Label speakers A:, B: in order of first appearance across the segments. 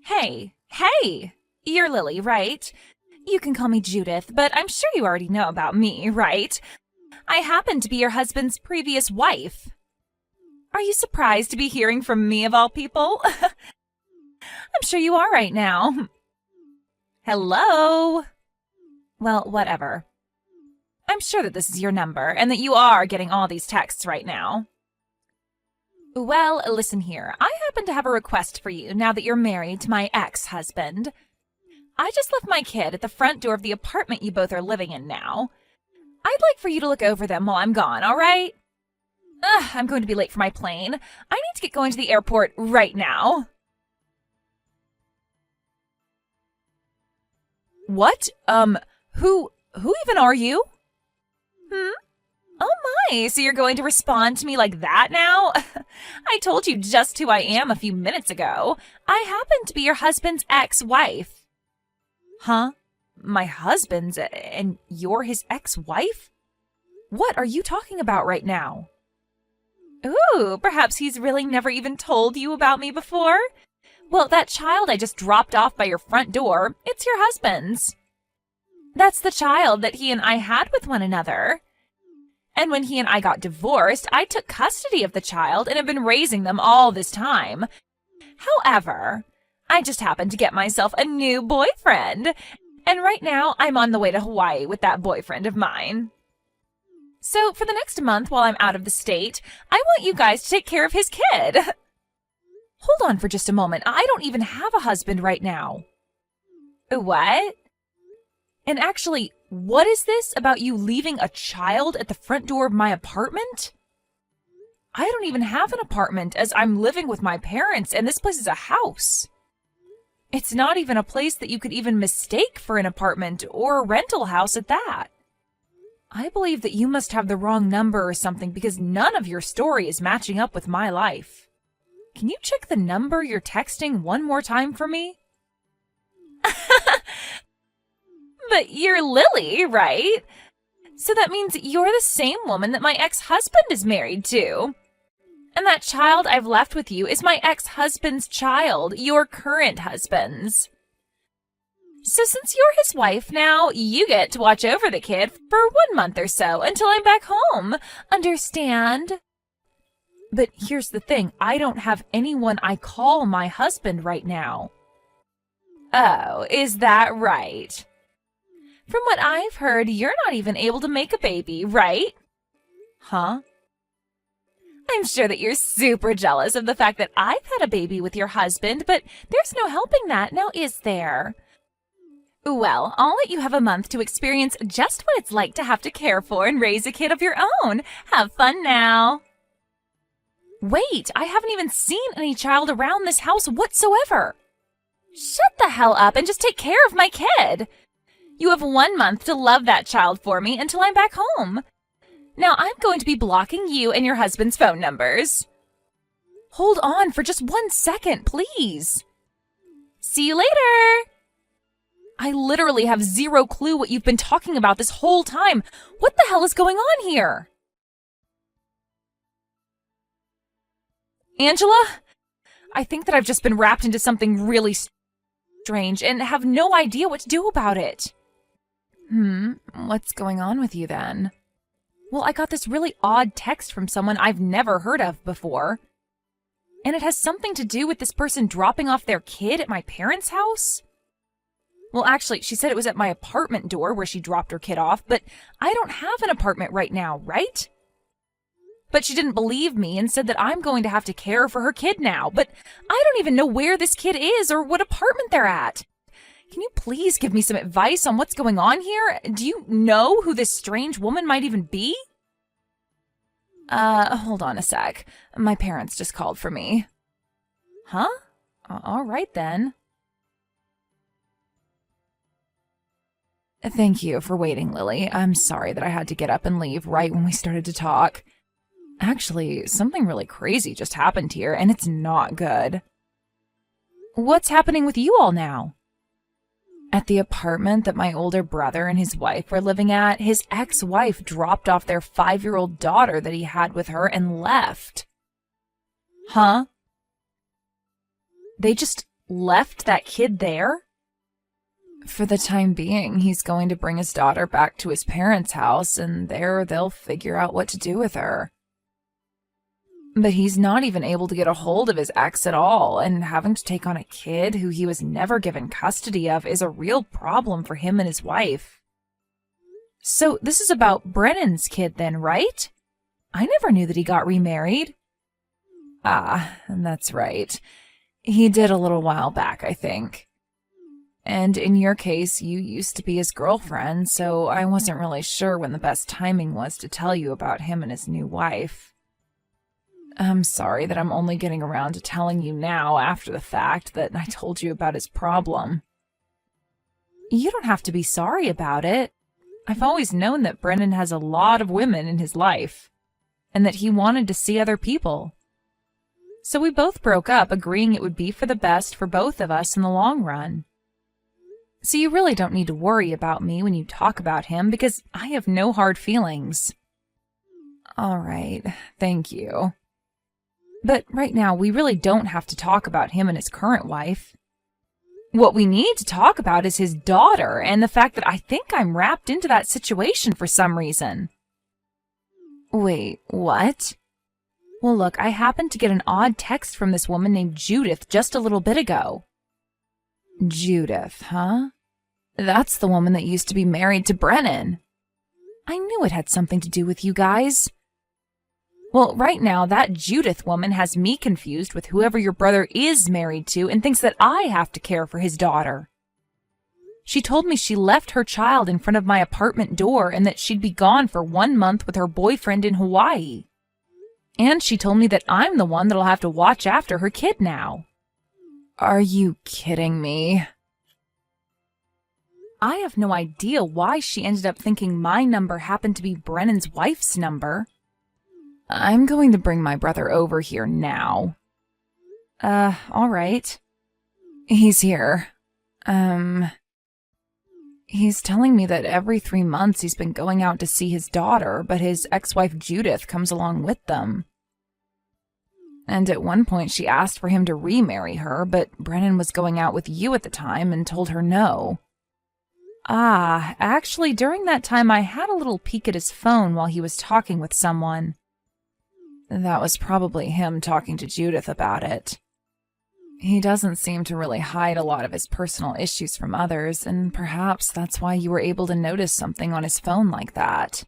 A: Hey, you're Lily, right? You can call me Judith, but I'm sure you already know about me, right? I happen to be your husband's previous wife. Are you surprised to be hearing from me of all people? I'm sure you are right now. Hello? Well, whatever. I'm sure that this is your number and that you are getting all these texts right now. Well, listen here. I happen to have a request for you now that you're married to my ex-husband. I just left my kid at the front door of the apartment you both are living in now. I'd like for you to look over them while I'm gone, all right? I'm going to be late for my plane. I need to get going to the airport right now. What? Who even are you? Oh my, so you're going to respond to me like that now? I told you just who I am a few minutes ago. I happen to be your husband's ex-wife. Huh? My husband's, and you're his ex-wife? What are you talking about right now? Ooh, perhaps he's really never even told you about me before? Well, that child I just dropped off by your front door, it's your husband's. That's the child that he and I had with one another. And when he and I got divorced, I took custody of the child and have been raising them all this time. However, I just happened to get myself a new boyfriend. And right now, I'm on the way to Hawaii with that boyfriend of mine. So for the next month while I'm out of the state, I want you guys to take care of his kid. Hold on for just a moment. I don't even have a husband right now. What? And actually, what is this about you leaving a child at the front door of my apartment? I don't even have an apartment as I'm living with my parents and this place is a house. It's not even a place that you could even mistake for an apartment or a rental house at that. I believe that you must have the wrong number or something because none of your story is matching up with my life. Can you check the number you're texting one more time for me? But you're Lily, right? So that means you're the same woman that my ex-husband is married to. And that child I've left with you is my ex-husband's child, your current husband's. So since you're his wife now, you get to watch over the kid for 1 month or so until I'm back home. Understand? But here's the thing, I don't have anyone I call my husband right now. Oh, is that right? From what I've heard, you're not even able to make a baby, right? Huh? I'm sure that you're super jealous of the fact that I've had a baby with your husband, but there's no helping that, now is there? Well, I'll let you have a month to experience just what it's like to have to care for and raise a kid of your own. Have fun now. Wait, I haven't even seen any child around this house whatsoever. Shut the hell up and just take care of my kid. You have 1 month to love that child for me until I'm back home. Now I'm going to be blocking you and your husband's phone numbers. Hold on for just 1 second, please. See you later. I literally have zero clue what you've been talking about this whole time. What the hell is going on here? Angela? I think that I've just been wrapped into something really strange and have no idea what to do about it. What's going on with you then? Well, I got this really odd text from someone I've never heard of before. And it has something to do with this person dropping off their kid at my parents' house. Well, actually, she said it was at my apartment door where she dropped her kid off, but I don't have an apartment right now, right? But she didn't believe me and said that I'm going to have to care for her kid now, but I don't even know where this kid is or what apartment they're at. Can you please give me some advice on what's going on here? Do you know who this strange woman might even be? Hold on a sec. My parents just called for me. Huh? All right then. Thank you for waiting, Lily. I'm sorry that I had to get up and leave right when we started to talk. Actually, something really crazy just happened here, and it's not good. What's happening with you all now? At the apartment that my older brother and his wife were living at, his ex-wife dropped off their 5-year-old daughter that he had with her and left. Huh? They just left that kid there?
B: For the time being, he's going to bring his daughter back to his parents' house, and there they'll figure out what to do with her. But he's not even able to get a hold of his ex at all, and having to take on a kid who he was never given custody of is a real problem for him and his wife.
A: So this is about Brennan's kid then, right? I never knew that he got remarried.
B: Ah, that's right. He did a little while back, I think. And in your case, you used to be his girlfriend, so I wasn't really sure when the best timing was to tell you about him and his new wife. I'm sorry that I'm only getting around to telling you now after the fact that I told you about his problem.
A: You don't have to be sorry about it. I've always known that Brennan has a lot of women in his life, and that he wanted to see other people. So we both broke up, agreeing it would be for the best for both of us in the long run. So you really don't need to worry about me when you talk about him, because I have no hard feelings.
B: All right, thank you.
A: But right now, we really don't have to talk about him and his current wife. What we need to talk about is his daughter, and the fact that I think I'm wrapped into that situation for some reason.
B: Wait, what?
A: Well, look, I happened to get an odd text from this woman named Judith just a little bit ago.
B: Judith, huh? That's the woman that used to be married to Brennan.
A: I knew it had something to do with you guys. Well, right now, that Judith woman has me confused with whoever your brother is married to and thinks that I have to care for his daughter. She told me she left her child in front of my apartment door and that she'd be gone for 1 month with her boyfriend in Hawaii. And she told me that I'm the one that'll have to watch after her kid now.
B: Are you kidding me?
A: I have no idea why she ended up thinking my number happened to be Brennan's wife's number.
B: I'm going to bring my brother over here now.
A: All right.
B: He's here. He's telling me that every 3 months he's been going out to see his daughter, but his ex-wife Judith comes along with them. And at one point she asked for him to remarry her, but Brennan was going out with you at the time and told her no.
A: Ah, actually, during that time I had a little peek at his phone while he was talking with someone.
B: That was probably him talking to Judith about it. He doesn't seem to really hide a lot of his personal issues from others, and perhaps that's why you were able to notice something on his phone like that.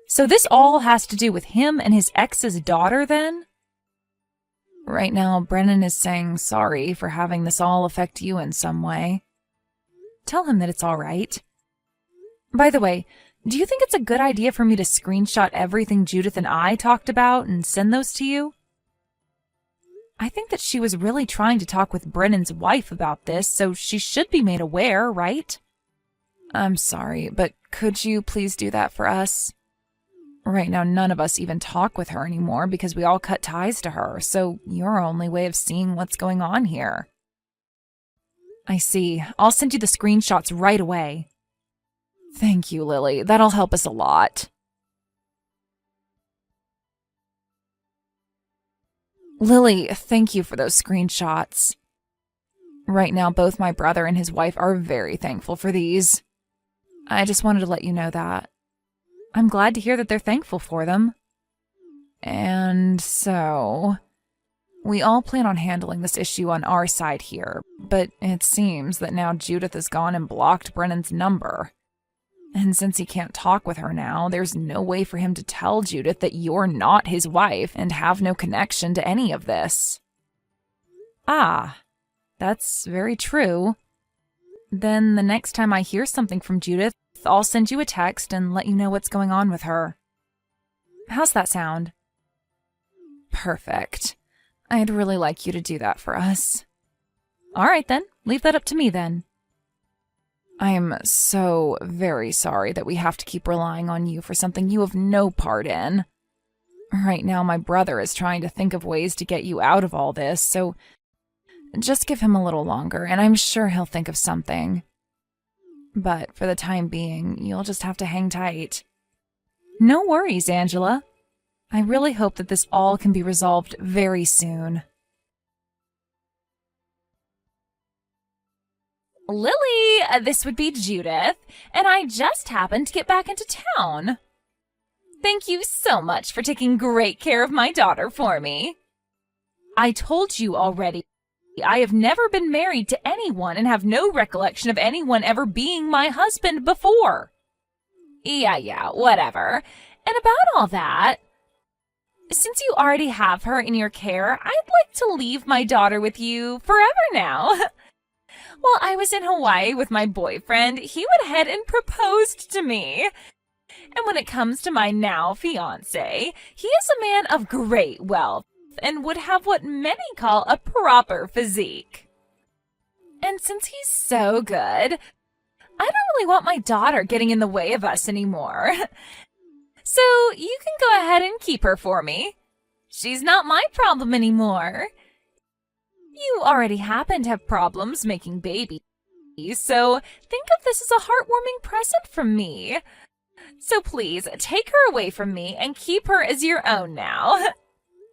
A: So this all has to do with him and his ex's daughter, then?
B: Right now, Brennan is saying sorry for having this all affect you in some way.
A: Tell him that it's all right. By the way, do you think it's a good idea for me to screenshot everything Judith and I talked about and send those to you? I think that she was really trying to talk with Brennan's wife about this, so she should be made aware, right?
B: I'm sorry, but could you please do that for us? Right now, none of us even talk with her anymore because we all cut ties to her, so you're our only way of seeing what's going on here.
A: I see. I'll send you the screenshots right away.
B: Thank you, Lily. That'll help us a lot. Lily, thank you for those screenshots. Right now, both my brother and his wife are very thankful for these. I just wanted to let you know that.
A: I'm glad to hear that they're thankful for them.
B: And so, we all plan on handling this issue on our side here, but it seems that now Judith has gone and blocked Brennan's number. And since he can't talk with her now, there's no way for him to tell Judith that you're not his wife and have no connection to any of this.
A: Ah, that's very true. Then the next time I hear something from Judith, I'll send you a text and let you know what's going on with her. How's that sound?
B: Perfect. I'd really like you to do that for us.
A: All right then, leave that up to me then.
B: I am so very sorry that we have to keep relying on you for something you have no part in. Right now, my brother is trying to think of ways to get you out of all this, so just give him a little longer, and I'm sure he'll think of something. But for the time being, you'll just have to hang tight.
A: No worries, Angela. I really hope that this all can be resolved very soon. Lily, this would be Judith, and I just happened to get back into town. Thank you so much for taking great care of my daughter for me. I told you already, I have never been married to anyone and have no recollection of anyone ever being my husband before. Yeah, whatever. And about all that, since you already have her in your care, I'd like to leave my daughter with you forever now. While I was in Hawaii with my boyfriend, he went ahead and proposed to me. And when it comes to my now fiancé, he is a man of great wealth and would have what many call a proper physique. And since he's so good, I don't really want my daughter getting in the way of us anymore. So you can go ahead and keep her for me. She's not my problem anymore. You already happen to have problems making babies, so think of this as a heartwarming present from me. So please, take her away from me and keep her as your own now.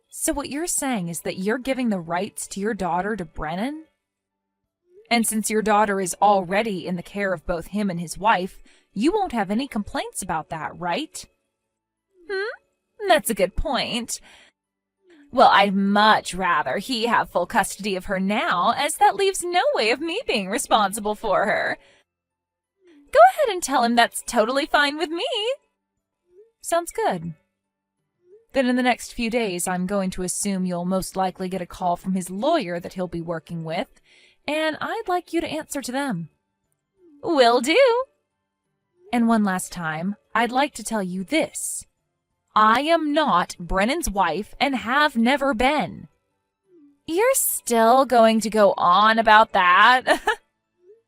B: So what you're saying is that you're giving the rights to your daughter to Brennan? And since your daughter is already in the care of both him and his wife, you won't have any complaints about that, right?
A: That's a good point. Well, I'd much rather he have full custody of her now, as that leaves no way of me being responsible for her. Go ahead and tell him that's totally fine with me.
B: Sounds good. Then in the next few days, I'm going to assume you'll most likely get a call from his lawyer that he'll be working with, and I'd like you to answer to them.
A: Will do.
B: And one last time, I'd like to tell you this. I am not Brennan's wife and have never been.
A: You're still going to go on about that?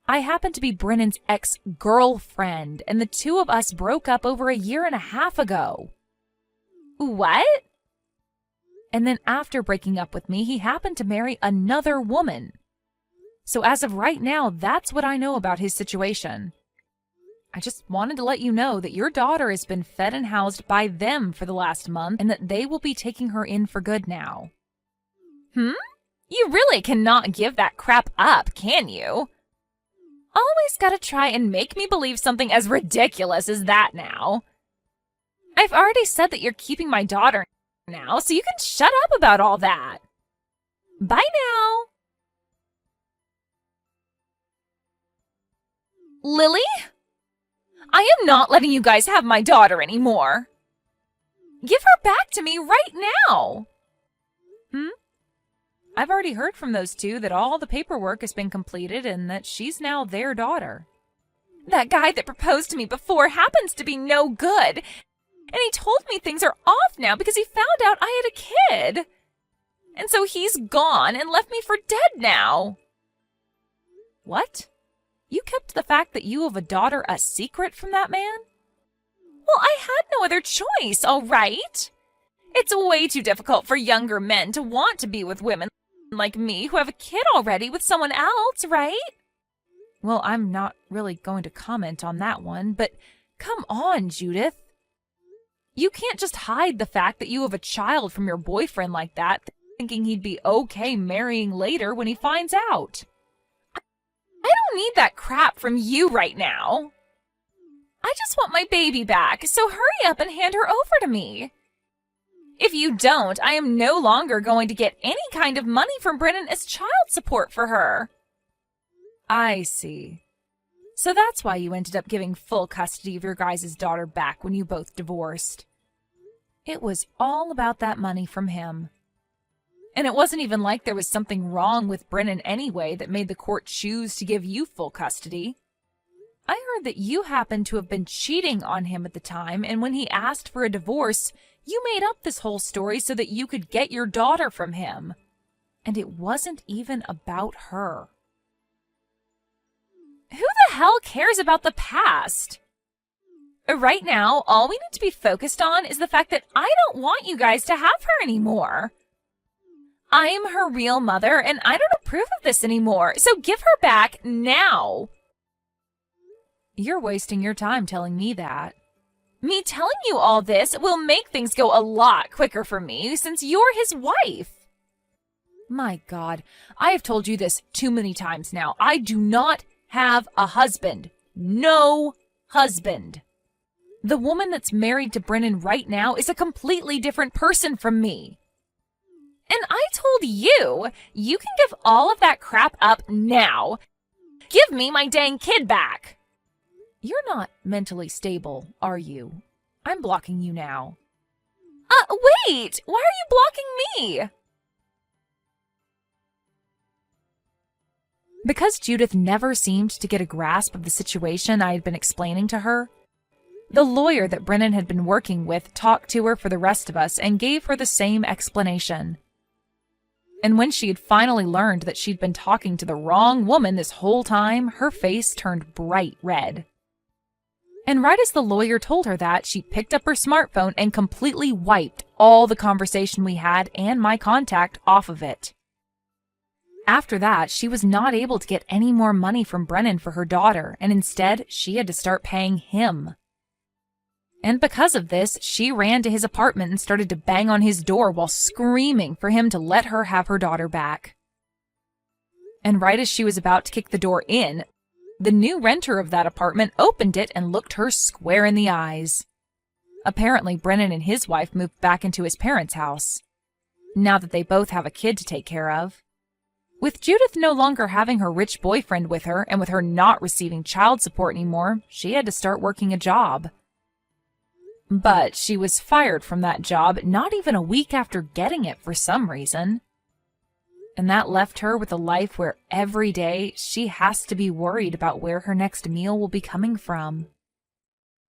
B: I happen to be Brennan's ex-girlfriend, and the two of us broke up over 1.5 years ago.
A: What?
B: And then after breaking up with me, he happened to marry another woman. So as of right now, that's what I know about his situation. I just wanted to let you know that your daughter has been fed and housed by them for the last month and that they will be taking her in for good now.
A: You really cannot give that crap up, can you? Always gotta try and make me believe something as ridiculous as that now. I've already said that you're keeping my daughter now, so you can shut up about all that. Bye now. Lily? I am not letting you guys have my daughter anymore. Give her back to me right now.
B: I've already heard from those two that all the paperwork has been completed and that she's now their daughter.
A: That guy that proposed to me before happens to be no good. And he told me things are off now because he found out I had a kid. And so he's gone and left me for dead now.
B: What? You kept the fact that you have a daughter a secret from that man?
A: Well, I had no other choice, all right? It's way too difficult for younger men to want to be with women like me who have a kid already with someone else, right?
B: Well, I'm not really going to comment on that one, but come on, Judith. You can't just hide the fact that you have a child from your boyfriend like that, thinking he'd be okay marrying later when he finds out.
A: I don't need that crap from you right now. I just want my baby back, so hurry up and hand her over to me. If you don't, I am no longer going to get any kind of money from Brennan as child support for her.
B: I see. So that's why you ended up giving full custody of your guys' daughter back when you both divorced. It was all about that money from him. And it wasn't even like there was something wrong with Brennan anyway that made the court choose to give you full custody. I heard that you happened to have been cheating on him at the time, and when he asked for a divorce, you made up this whole story so that you could get your daughter from him. And it wasn't even about her.
A: Who the hell cares about the past? Right now, all we need to be focused on is the fact that I don't want you guys to have her anymore. I am her real mother, and I don't approve of this anymore, so give her back now.
B: You're wasting your time telling me that.
A: Me telling you all this will make things go a lot quicker for me since you're his wife.
B: My God, I have told you this too many times now. I do not
A: have a husband. No husband.
B: The woman that's married to Brennan right now is a completely different person from me.
A: And I told you, you can give all of that crap up now. Give me my dang kid back.
B: You're not mentally stable, are you? I'm blocking you now.
A: Wait! Why are you blocking me?
B: Because Judith never seemed to get a grasp of the situation I had been explaining to her, the lawyer that Brennan had been working with talked to her for the rest of us and gave her the same explanation. And when she had finally learned that she'd been talking to the wrong woman this whole time, her face turned bright red. And right as the lawyer told her that, she picked up her smartphone and completely wiped all the conversation we had and my contact off of it. After that, she was not able to get any more money from Brennan for her daughter, and instead, she had to start paying him. And because of this, she ran to his apartment and started to bang on his door while screaming for him to let her have her daughter back. And right as she was about to kick the door in, the new renter of that apartment opened it and looked her square in the eyes. Apparently, Brennan and his wife moved back into his parents' house, now that they both have a kid to take care of. With Judith no longer having her rich boyfriend with her, and with her not receiving child support anymore, she had to start working a job. But she was fired from that job not even a week after getting it for some reason. And that left her with a life where every day she has to be worried about where her next meal will be coming from.